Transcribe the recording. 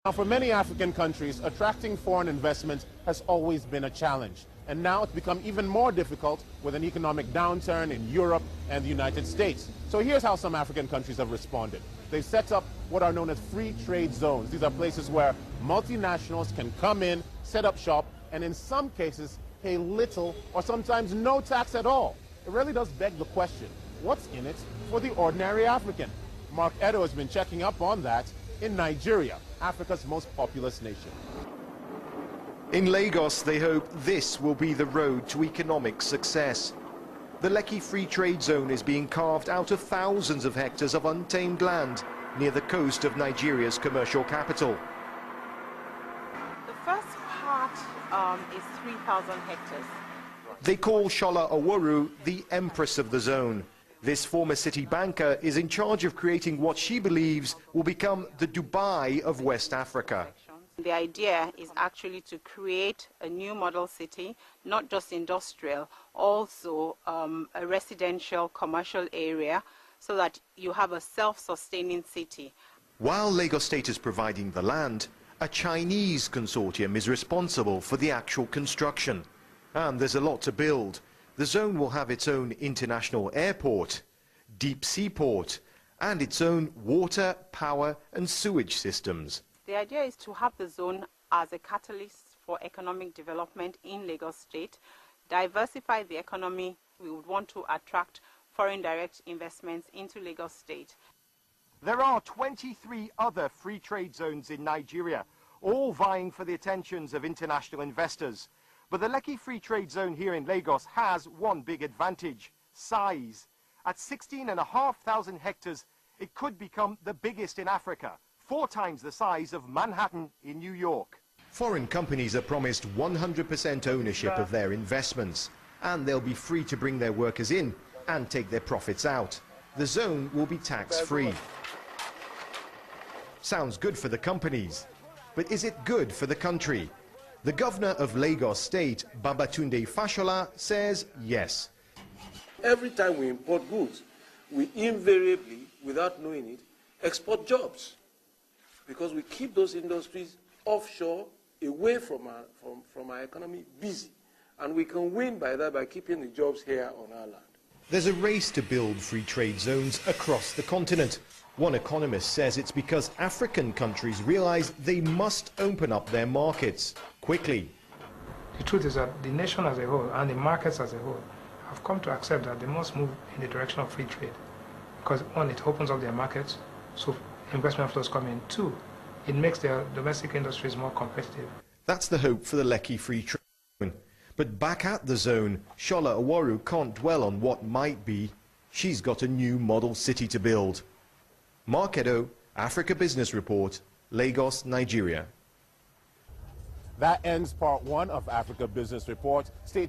Now, for many African countries, attracting foreign investment has always been a challenge. And now it's become even more difficult with an economic downturn in Europe and the United States. So here's how some African countries have responded. They've set up what are known as free trade zones. These are places where multinationals can come in, set up shop, and in some cases pay little or sometimes no tax at all. It really does beg the question, what's in it for the ordinary African? Mark Edo has been checking up on that in Nigeria, Africa's most populous nation. In Lagos, they hope this will be the road to economic success. The Lekki Free Trade Zone is being carved out of thousands of hectares of untamed land near the coast of Nigeria's commercial capital. The first part is 3,000 hectares. They call Shola Oworu the empress of the zone. This former city banker is in charge of creating what she believes will become the Dubai of West Africa. The idea is actually to create a new model city, not just industrial, also a residential commercial area, so that you have a self-sustaining city. While Lagos State is providing the land, a Chinese consortium is responsible for the actual construction. And there's a lot to build. The zone will have its own international airport, deep sea port, and its own water, power and sewage systems. The idea is to have the zone as a catalyst for economic development in Lagos State, diversify the economy. We would want to attract foreign direct investments into Lagos State. There are 23 other free trade zones in Nigeria, all vying for the attentions of international investors. But the Lekki Free Trade Zone here in Lagos has one big advantage: size. At 16,500 hectares, it could become the biggest in Africa, 4 times the size of Manhattan in New York. Foreign companies are promised 100% ownership of their investments, and they'll be free to bring their workers in and take their profits out. The zone will be tax-free. Sounds good for the companies, but is it good for the country? The governor of Lagos State, Babatunde Fashola, says yes. Every time we import goods, we invariably, without knowing it, export jobs, because we keep those industries offshore, away from our economy, busy. And we can win by that by keeping the jobs here on our land. There's a race to build free trade zones across the continent. One economist says it's because African countries realize they must open up their markets quickly. The truth is that the nation as a whole and the markets as a whole have come to accept that they must move in the direction of free trade. Because one, it opens up their markets, so investment flows come in. Two, it makes their domestic industries more competitive. That's the hope for the Lekki Free Trade Zone. But back at the zone, Shola Oworu can't dwell on what might be. She's got a new model city to build. Mark Edo, Africa Business Report, Lagos, Nigeria. That ends part 1 of Africa Business Report. Stay